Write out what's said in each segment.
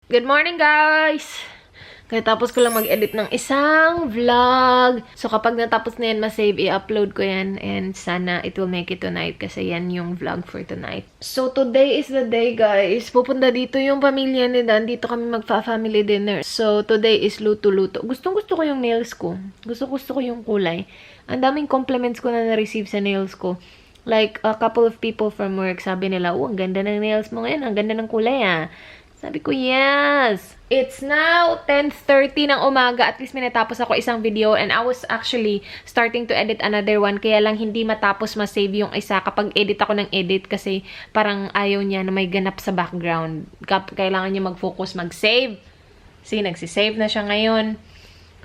Good morning, guys! Kaya tapos ko lang mag-edit ng isang vlog. So, kapag natapos na yan, masave, i-upload ko yan. And sana it will make it tonight kasi yan yung vlog for tonight. So, today is the day, guys. Pupunta dito yung pamilya ni Dan. Dito kami magfa-family dinner. So, today is luto-luto. Gustong-gusto ko yung nails ko. Gusto ko yung kulay. Ang daming compliments ko na na-receive sa nails ko. Like, a couple of people from work, sabi nila, ang ganda ng nails mo ngayon. Ang ganda ng kulay, ah. Sabi ko, yes! It's now 10:30 ng umaga. At least may natapos ako isang video. And I was actually starting to edit another one. Kaya lang hindi matapos masave yung isa kapag edit ako ng edit. Kasi parang ayaw niya na may ganap sa background. Kailangan niya mag-focus, mag-save. See, nagsisave na siya ngayon.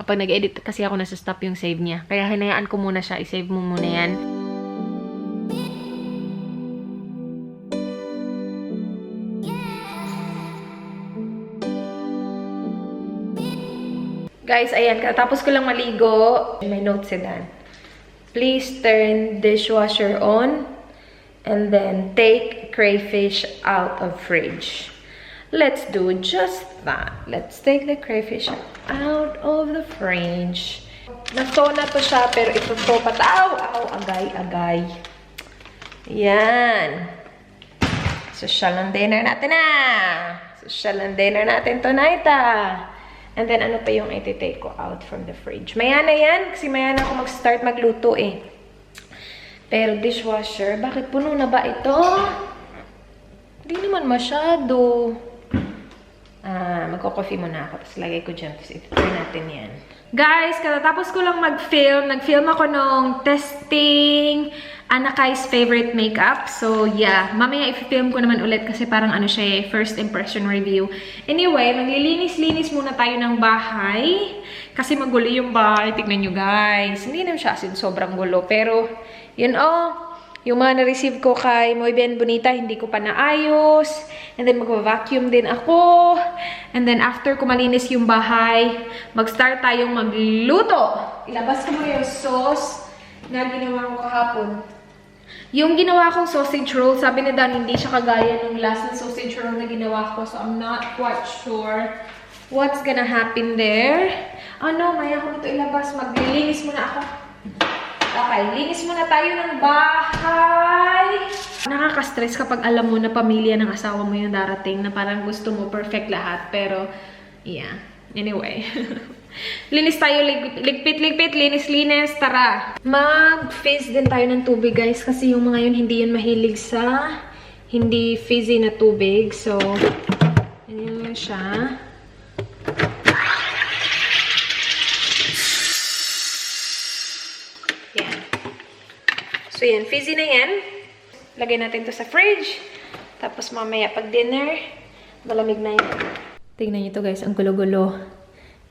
Kapag nag-edit kasi ako, nasa stop yung save niya. Kaya hinayaan ko muna siya. I-save mo muna yan. Guys, ayan, katapos ko lang maligo. May note si Dan. Please turn dishwasher on and then take crayfish out of fridge. Let's do just that. Let's take the crayfish out of the fridge. Naso na to siya, pero ito to pataw. Ow, agay. Yan. Social ang dinner natin tonight And then, ano pa yung iti-take ko out from the fridge? Maya na yan. Kasi maya na ako mag-start magluto eh. Pero dishwasher, bakit puno na ba ito? Hindi naman masyado. Magko-coffee muna ako. Tapos lagay ko dyan. Tapos iti-turn natin yan. Guys, katatapos ko lang mag-film. Nag-film ako nung testing Anakai's favorite makeup. So, yeah. Mamaya i-film ko naman ulit kasi parang ano siya first impression review. Anyway, maglilinis-linis muna tayo ng bahay. Kasi magulo yung bahay. Tignan nyo, guys. Hindi naman siya asin sobrang gulo. Pero, yun yung mga na-receive ko kay Muy Bien Bonita, hindi ko pa naayos. And then, mag-vacuum din ako. And then, after ko malinis yung bahay, mag-start tayong magluto. Ilabas ko muna yung sauce na ginawa ko kahapon. Yung ginawa kong sausage roll, sabi ni Dan, hindi siya kagaya ng last na sausage roll na ginawa ko. So, I'm not quite sure what's gonna happen there. Maya ko na ito ilabas. Maglilinis muna ako. Okay, linis muna tayo ng bahay. Nakaka-stress kapag alam mo na pamilya ng asawa mo yung darating na parang gusto mo perfect lahat. Pero, yeah. Anyway. Linis tayo, ligpit, linis, tara. Mag-fizz din tayo ng tubig, guys. Kasi yung mga yun, hindi yun mahilig sa hindi fizzy na tubig. So, yun lang siya. Yan. So, yan. Fizzy na yan. Lagay natin to sa fridge. Tapos, mamaya pag dinner, malamig na yan. Tingnan nyo to, guys. Ang gulo-gulo.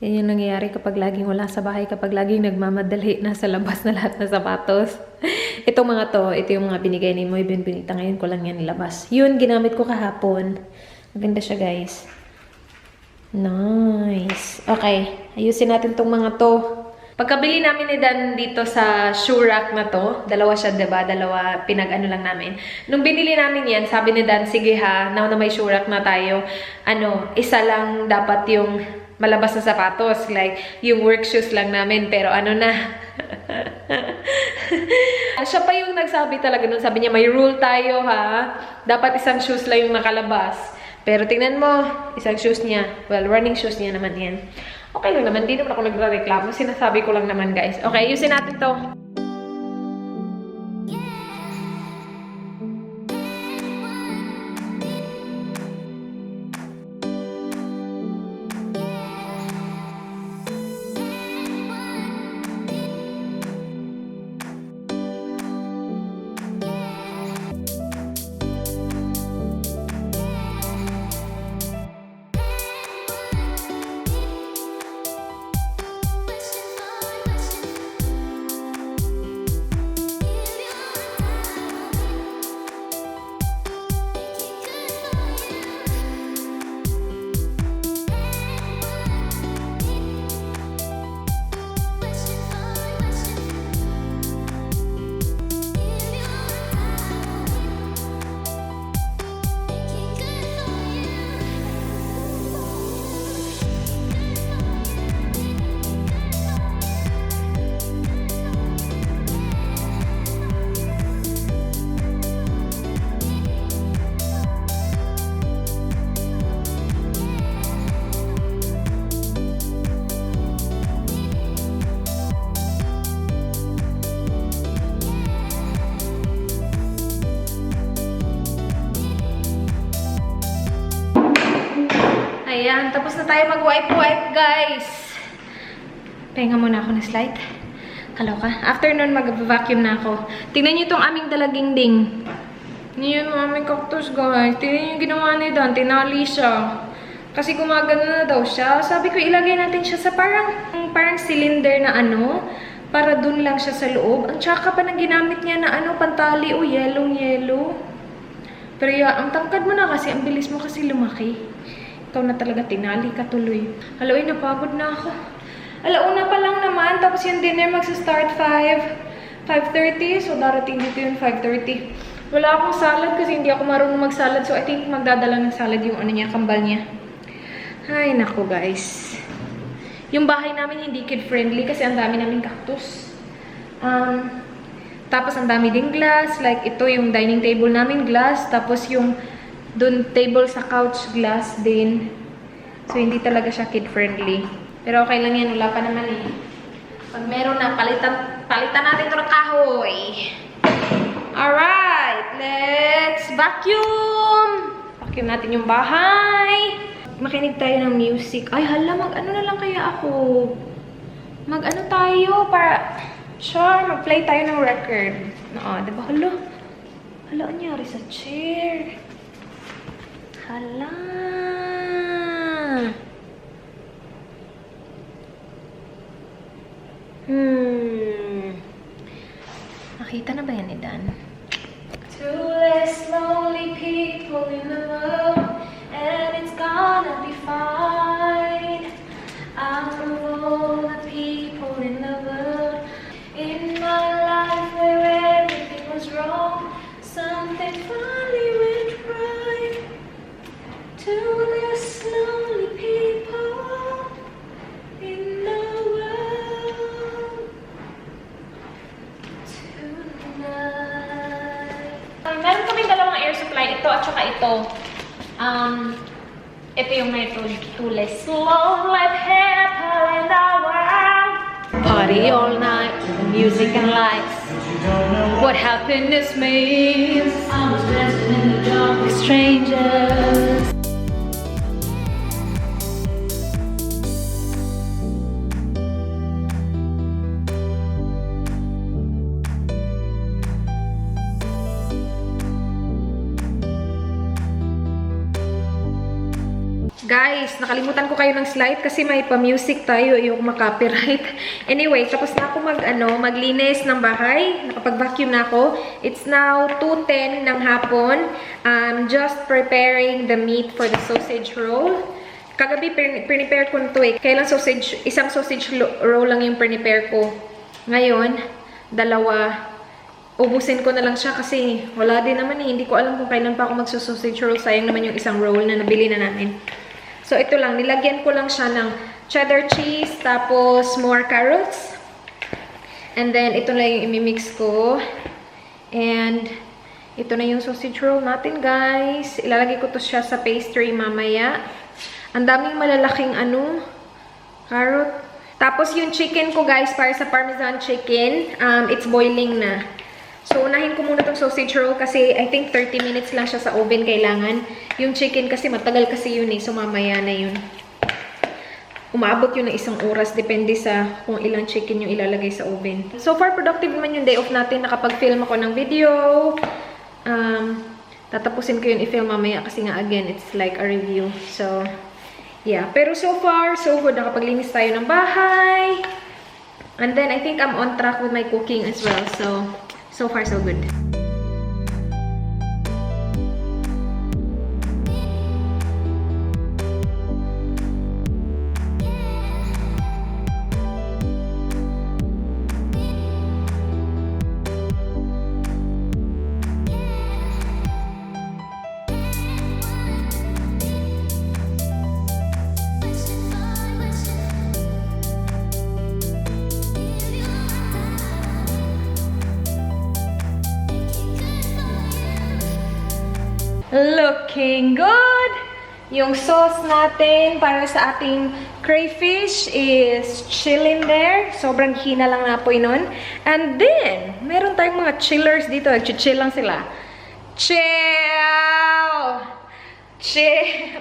Yan yung nangyayari kapag laging wala sa bahay, kapag laging nagmamadali, nasa labas na lahat ng sapatos. Itong mga to, ito yung mga binigay ni Muy Bien Bonita. Ngayon ko lang yan nilabas. Yun, ginamit ko kahapon. Maganda siya, guys. Nice. Okay, ayusin natin tong mga to. Pagkabili namin ni Dan dito sa shoe rack na to, dalawa siya, diba? Dalawa, pinag-ano lang namin. Nung binili namin yan, sabi ni Dan, sige ha, now na may shoe rack na tayo, isa lang dapat yung malabas na sapatos. Like, yung work shoes lang namin. Pero ano na. Siya pa yung nagsabi talaga nun. Sabi niya, may rule tayo ha. Dapat isang shoes lang yung nakalabas. Pero tingnan mo, isang shoes niya. Well, running shoes niya naman yan. Okay lang naman. Di naman ako nagre-reklamo. Sinasabi ko lang naman, guys. Okay, ayusin natin to. Ayan, tapos na tayo mag-wipe-wipe, guys. Pahinga muna ako ng slide. Kaloka. After nun, mag-vacuum na ako. Tingnan nyo itong aming dalaginding. Yun yung aming cactus, guys. Tingnan nyo yung ginawa ni Dan. Tinali siya. Kasi gumagano na daw siya. Sabi ko, ilagay natin siya sa parang cylinder na ano. Para dun lang siya sa loob. Ang tsaka pa nang ginamit niya na ano, pantali o yellow. Pero ang tangkad mo na kasi, ang bilis mo kasi lumaki. Ikaw na talaga, tinali ka tuloy. Haloy, napagod na ako. Alauna pa lang naman, tapos yung dinner magsa-start 5:30. So, darating dito yung 5:30. Wala akong salad kasi hindi ako marunong mag-salad. So, I think magdadala ng salad yung ano niya, kambal niya. Ay, nako guys. Yung bahay namin hindi kid-friendly kasi ang dami namin cactus. Tapos, ang dami ding glass. Like, ito yung dining table namin, glass. Tapos, yung dun table sa couch, glass din. So, hindi talaga siya kid-friendly. Pero okay lang yan, wala pa naman eh. Pag meron na, palitan natin ito ng kahoy. Alright, let's vacuum! Vacuum natin yung bahay. Makinig tayo ng music. Ay, hala, mag-ano na lang kaya ako? Mag-ano tayo para... Sure, mag-play tayo ng record. Oo, diba? Hala, ang nangyari sa chair. Hala. Nakita na ba yan ni Dan? Two less lonely people in the world, and it's gonna be fine. Out of all the people in the world, in my life where everything was wrong, something finally went right. Two less lonely people in the world tonight. Meron kaming dalawang air supply. Ito at saka ito. Ito yung may two less lonely people in the world. Party all night with the music and lights. What happiness means. I was dancing in the dark with strangers. Guys, nakalimutan ko kayo ng slide kasi may pa-music tayo, yung makapiright. Anyway, tapos na ako maglinis ng bahay. Nakapag-vacuum na ako. It's now 2:10 ng hapon. I'm just preparing the meat for the sausage roll. Kagabi, prepare ko nito eh. Kailan isang sausage roll lang yung prepare ko. Ngayon, dalawa. Ubusin ko na lang siya kasi wala din naman eh. Hindi ko alam kung kailan pa ako magsasausage roll. Sayang naman yung isang roll na nabili na namin. So, ito lang. Nilagyan ko lang siya ng cheddar cheese, tapos more carrots. And then, ito na yung imimix ko. And, ito na yung sausage roll natin, guys. Ilalagay ko to siya sa pastry mamaya. Ang daming malalaking carrot. Tapos, yung chicken ko, guys, para sa parmesan chicken, it's boiling na. So, unahin ko muna itong sausage roll kasi I think 30 minutes lang siya sa oven kailangan. Yung chicken kasi matagal kasi yun eh. So, mamaya na yun. Umaabot yun ng 1 oras. Depende sa kung ilang chicken yung ilalagay sa oven. So far, productive naman yung day off natin. Nakapag-film ako ng video. Tatapusin ko yun i-film mamaya kasi nga again, it's like a review. So, yeah. Pero so far, so good. Nakapaglinis tayo ng bahay. And then, I think I'm on track with my cooking as well. So far, so good. Looking good! Yung sauce natin para sa ating crayfish is chilling there. Sobrang hina lang na po nun. And then, meron tayong mga chillers dito. Chill lang sila. Chill! Chill!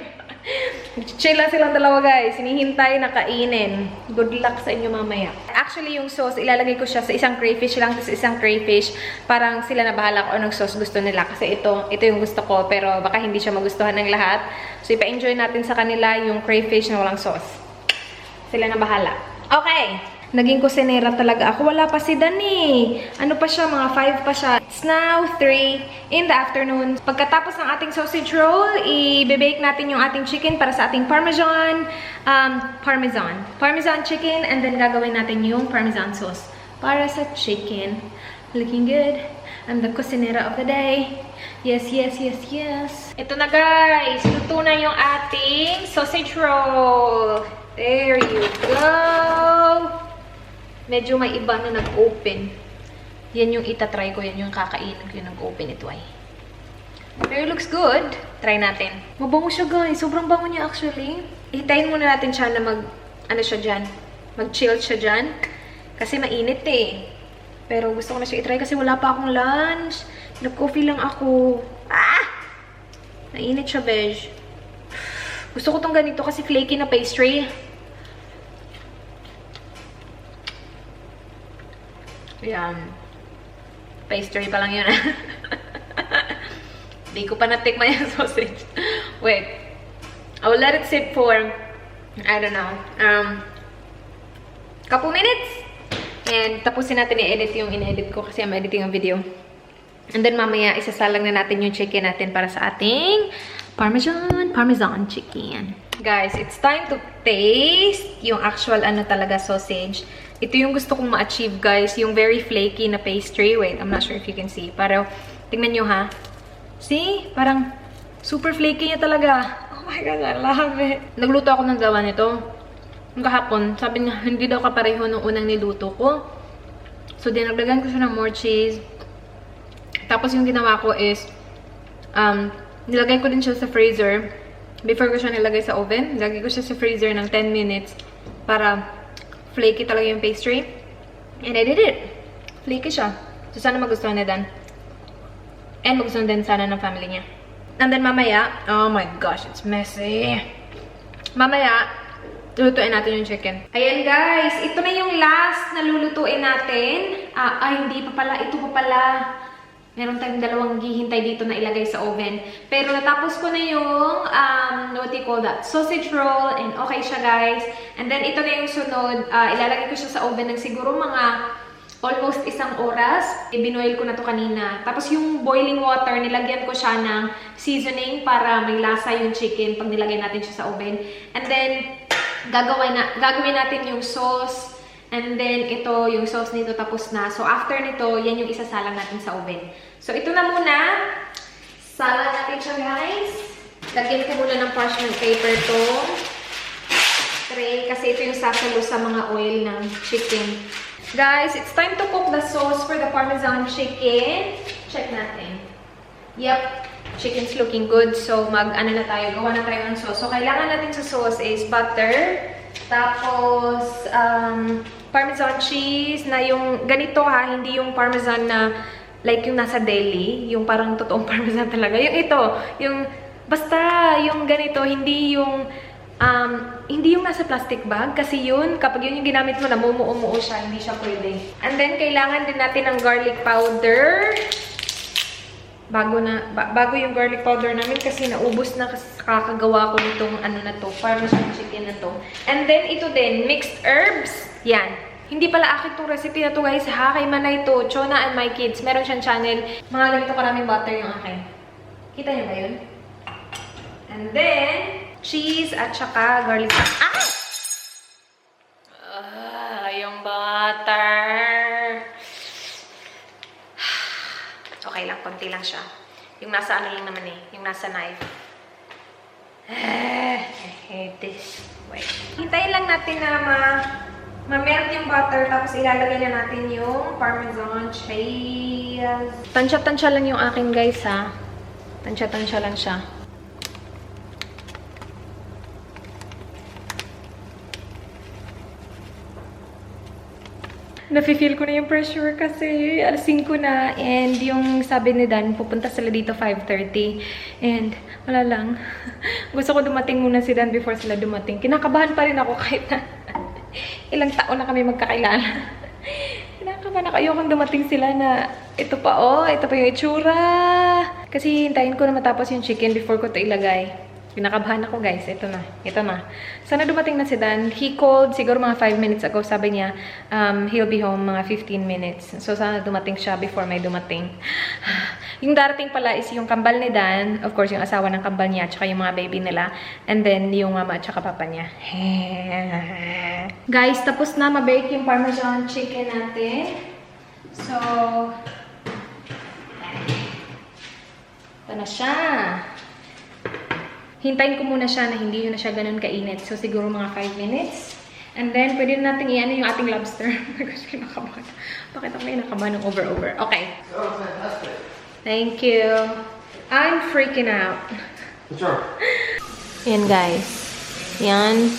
Chill lang silang dalawa guys. Hinihintay na kainin. Good luck sa inyo mamaya. Actually, yung sauce, ilalagay ko siya sa isang crayfish lang. Sa isang crayfish, parang sila na bahala kung anong sauce gusto nila. Kasi ito yung gusto ko. Pero baka hindi siya magustuhan ng lahat. So, ipa-enjoy natin sa kanila yung crayfish na walang sauce. Sila na bahala. Okay. Naging kusinera talaga ako. Wala pa si Dani. Ano pa siya? Mga 5 pa siya. It's now 3 in the afternoon. Pagkatapos ng ating sausage roll, i-bake natin yung ating chicken para sa ating parmesan chicken, and then gagawin natin yung parmesan sauce para sa chicken. Looking good. I'm the kusinera of the day. Yes, yes, yes, yes. Ito na guys. Luto na yung ating sausage roll. There you go. Medyo may iba na nag-open. Yan yung itatry ko. Yan yung kakainin ko yung nag-open ito ay. Pero looks good. Try natin. Mabango siya guys. Sobrang bango niya actually. Hitayin muna natin siya na mag-chill siya dyan. Kasi mainit eh. Pero gusto ko na siya itry kasi wala pa akong lunch. Nag-coffee lang ako. Mainit siya, beige. Gusto ko tong ganito kasi flaky na pastry. Yan. Pastry pa lang yun. Di ko pa natikman yung sausage. Wait. I will let it sit for, I don't know, couple minutes. And tapusin natin i-edit yung in-edit ko kasi I'm editing ang video. And then mamaya isasalang na natin yung chicken natin para sa ating parmesan chicken. Guys, it's time to taste yung actual talaga sausage. Ito yung gusto kong ma-achieve, guys. Yung very flaky na pastry. Wait, I'm not sure if you can see. Pero, tingnan nyo, ha? See? Parang, super flaky niya talaga. Oh my God, I love it. Nagluto ako ng gawa nito. Yung kahapon, sabi niya, hindi daw kapareho nung unang niluto ko. So, dinagdagan ko siya ng more cheese. Tapos, yung ginawa ko is, nilagay ko din siya sa freezer. Before ko siya nilagay sa oven, nilagay ko siya sa freezer ng 10 minutes para flaky talaga yung pastry. And I did it. Flaky siya. So, sana magustuhan na Dan. And magustuhan din sana ng family niya. And then mamaya, oh my gosh, it's messy. Mamaya, lulutuin natin yung chicken. Ayan guys, ito na yung last na lulutuin natin. Hindi pa pala. Ito pa pala. Meron tayong dalawang hihintay dito na ilagay sa oven. Pero natapos ko na yung, what do you call that? Sausage roll. And okay siya, guys. And then, ito na yung sunod. Ilalagay ko siya sa oven ng siguro mga almost 1 oras. Binoil ko na to kanina. Tapos yung boiling water, nilagyan ko siya ng seasoning para may lasa yung chicken pag nilagay natin siya sa oven. And then, gagawin natin yung sauce. And then, ito, yung sauce nito tapos na. So, after nito, yan yung isasalang natin sa oven. So, ito na muna. Salang natin siya, guys. Lagyan ko muna ng parchment paper to tray. Kasi ito yung sasalo sa mga oil ng chicken. Guys, it's time to cook the sauce for the parmesan chicken. Check natin. Yep. Chicken's looking good. So, gawa na tayo ng sauce. So, kailangan natin sa sauce is butter. Tapos, parmesan cheese na yung ganito ha, hindi yung parmesan na like yung nasa deli, yung parang totoong parmesan talaga. Yung ito, basta yung ganito, hindi yung nasa plastic bag. Kasi yun, kapag yun yung ginamit mo, namumuo-muo siya, hindi siya pwede. And then, kailangan din natin ng garlic powder. Bago yung garlic powder namin kasi naubos na kasi kakagawa ko nitong parmesan chicken na to. And then, ito din, mixed herbs. Yan. Hindi pala akin itong recipe na to guys, ha? Kay Manay to, Chona and My Kids. Meron siyang channel. Mga ganito karaming butter yung akin. Kita niyo ba yun? And then, cheese at saka garlic. Yung butter. Okay lang, konti lang siya. Yung nasa lang naman eh. Yung nasa knife. I hate this. Wait. Hintayin lang natin na ma-melt yung butter. Tapos ilalagay na natin yung parmesan cheese. Tansya-tansya lang yung akin guys ha. Tansya-tansya lang siya. Nafe-feel ko na yung pressure kasi alas 5 na. And yung sabi ni Dan, pupunta sila dito 5:30. And wala lang. Gusto ko dumating muna si Dan before sila dumating. Kinakabahan pa rin ako kahit na ilang taon na kami magkakilala. Kinakabahan ako. Ayokong dumating sila na ito pa ito pa yung itsura. Kasi hintayin ko na matapos yung chicken before ko to ilagay. Kinakabahan ako guys. Ito na. Sana dumating na si Dan. He called siguro mga 5 minutes ago. Sabi niya, he'll be home mga 15 minutes. So sana dumating siya before may dumating. Yung darating pala is yung kambal ni Dan. Of course, yung asawa ng kambal niya. Tsaka yung mga baby nila. And then yung mama at tsaka papa niya. Guys, tapos na mabake yung parmesan chicken natin. So, ito na siya. Hintayin ko muna siya na hindi na siya ganun kainit. So, siguro mga 5 minutes. And then, pwede natin i-ano yung ating lobster. Oh my gosh, kinakabahan. Bakit ako kinakabahan ng over-over? Okay. Oh, fantastic. Thank you. I'm freaking out. Sure. Yan, guys. Yan.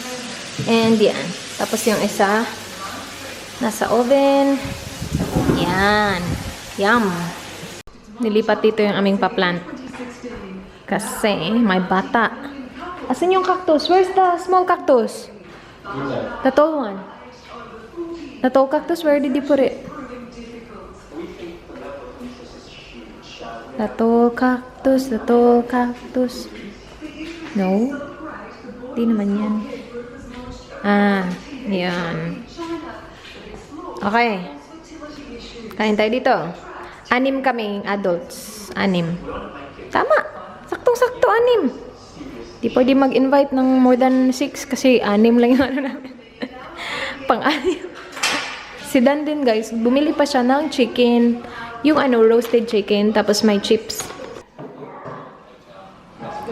And yan. Tapos yung isa, nasa oven. Yan. Yum. Nilipat dito yung aming pa-plant. Kasi may bata. Asan yung cactus? Where's the small cactus? The tall one. The tall cactus, where did you put it? The tall cactus, the tall cactus. No? Di naman yan. Ah, yan. Okay. Kain tayo dito. 6 kaming adults. 6. Tama. Saktong-sakto, 6. Di pwede mag-invite ng more than 6 kasi 6 lang yung ano namin. Pang-6. Si Dan din, guys, bumili pa siya ng chicken. Yung roasted chicken, tapos may chips.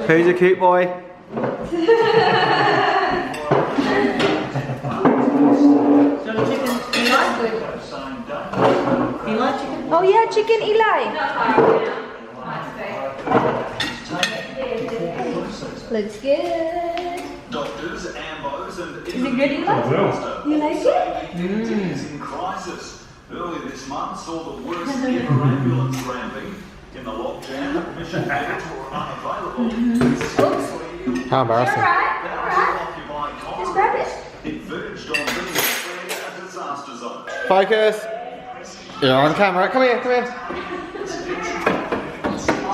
Who's a cute boy? Oh yeah, chicken Eli. Looks good. Doctors, ambos, and Is it good, Eli? You like it? is in crisis. Early this month saw the worst ever ambulance ramping in the lockdown. Mission beds were unavailable. Oops. How embarrassing. Occupied Just grab it. it verged on being a disaster zone. Focus. You're on camera. Come here, come here.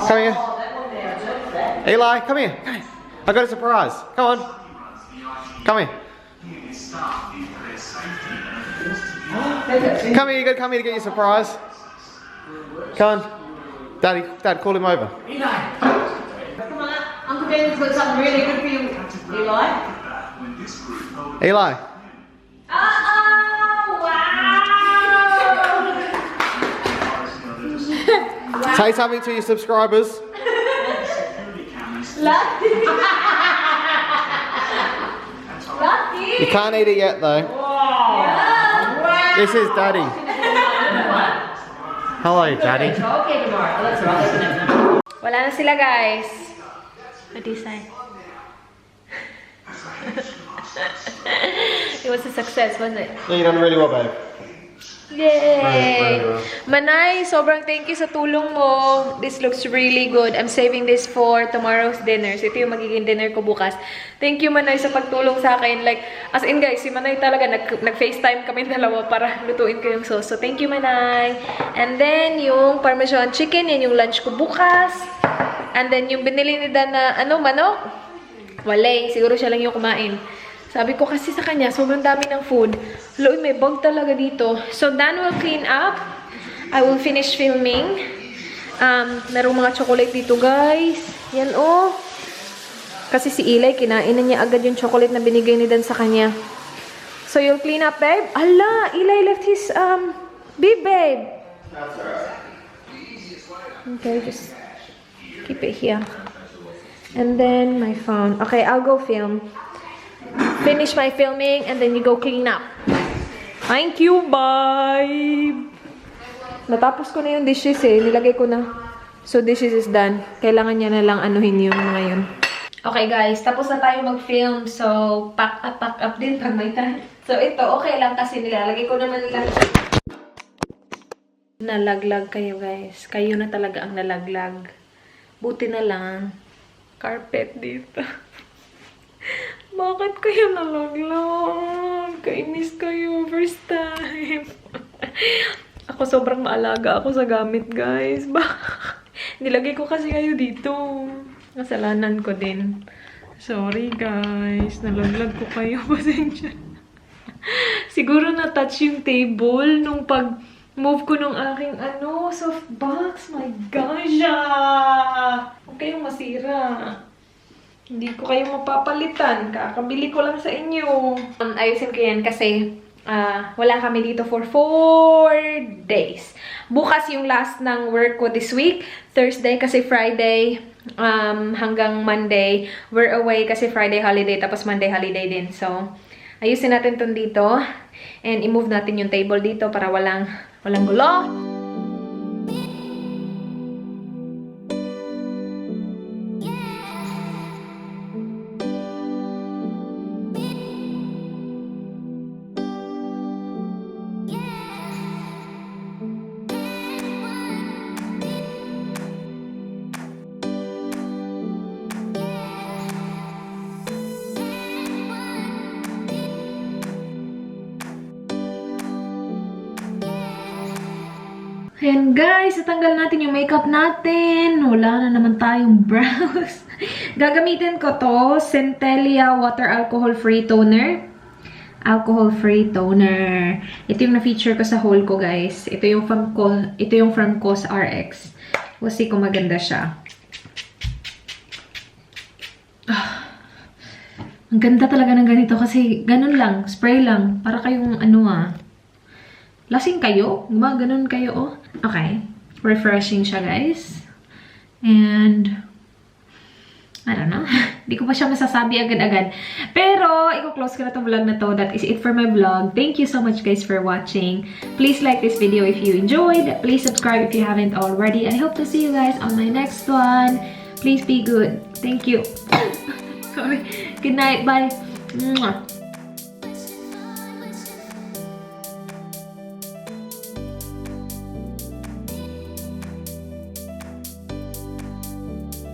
Come here. Eli, come here. Come here. I got a surprise. Come on. Come here. Come here, you gotta come here to get your surprise. Come on. Dad, call him over. Come on, Uncle David's got something really good for you, Eli. Eli. Wow! Say something to your subscribers. Lucky! You can't eat it yet though. This is Daddy. Hello, Daddy. Okay, tomorrow. Let's roll. Wala na sila, guys. What do you say? It was a success, wasn't it? Yeah, you done really well, babe. Yay! Very well. Manay, sobrang thank you sa tulong mo. This looks really good. I'm saving this for tomorrow's dinners. Ito yung magiging dinner ko bukas. Thank you, Manay, sa pagtulong sa akin. Like, as in guys, si Manay talaga, nag-FaceTime kami dalawa para lutuin ko yung sauce. So, thank you, Manay. And then, yung Parmesan chicken, yan yung lunch ko bukas. And then, yung binili ni Dan na, manok? Walay. Siguro siya lang yung kumain. Sabi ko kasi sa kanya, sobrang dami ng food. Loy, may bug talaga dito. So, Dan will clean up. I will finish filming. Merong mga chocolate dito, guys. Yan, oh. Kasi si Eli, kinain na niya agad yung chocolate na binigay ni Dan sa kanya. So, you'll clean up, babe? Ala, Eli left his, bib, babe. That's alright. Okay, just keep it here. And then, my phone. Okay, I'll go film. Finish my filming and then you go clean up. Thank you, bye! Natapos ko na yung dishes eh. Nilagay ko na. So, dishes is done. Kailangan niya na lang anuhin yung mga yun. Okay, guys. Tapos na tayo mag-film. So, pack up din pag may time. So, ito, okay lang kasi nilalagay ko naman nila Nalaglag kayo guys. Kayo na talaga ang nalaglag. Buti na lang. Carpet dito. Bakit kayo nalaglag? Kainis kayo. First time. Ako sobrang maalaga ako sa gamit guys. Nilagay ko kasi kayo dito. Kasalanan ko din. Sorry guys. Nalaglag ko kayo. Pasensya. Siguro na-touch yung table nung pag-move ko nung aking softbox. My gosh! Huwag kayong masira. Hindi ko kayo mapapalitan. Kakabili ko lang sa inyo. Ayusin ko yan kasi wala kami dito for 4 days. Bukas yung last ng work ko this week. Thursday kasi Friday hanggang Monday. We're away kasi Friday holiday tapos Monday holiday din. So, ayusin natin itong dito. And i-move natin yung table dito para walang gulo. Ayan guys, natanggal natin yung makeup natin. Wala na naman tayong brows. Gagamitin ko to, Centellia Water Alcohol Free Toner. Alcohol Free Toner. Ito yung na-feature ko sa haul ko guys. Ito yung from Cos RX. Kasi kung maganda siya. Ang ganda talaga ng ganito kasi ganun lang, spray lang. Para kayong lasing kayo? Ganun kayo, oh. Okay. Refreshing siya, guys. And, I don't know. Hindi ko pa siya masasabi agad-agad. Pero, i-close ko na itong vlog na to. That is it for my vlog. Thank you so much, guys, for watching. Please like this video if you enjoyed. Please subscribe if you haven't already. I hope to see you guys on my next one. Please be good. Thank you. Sorry. Good night. Bye. Mwah.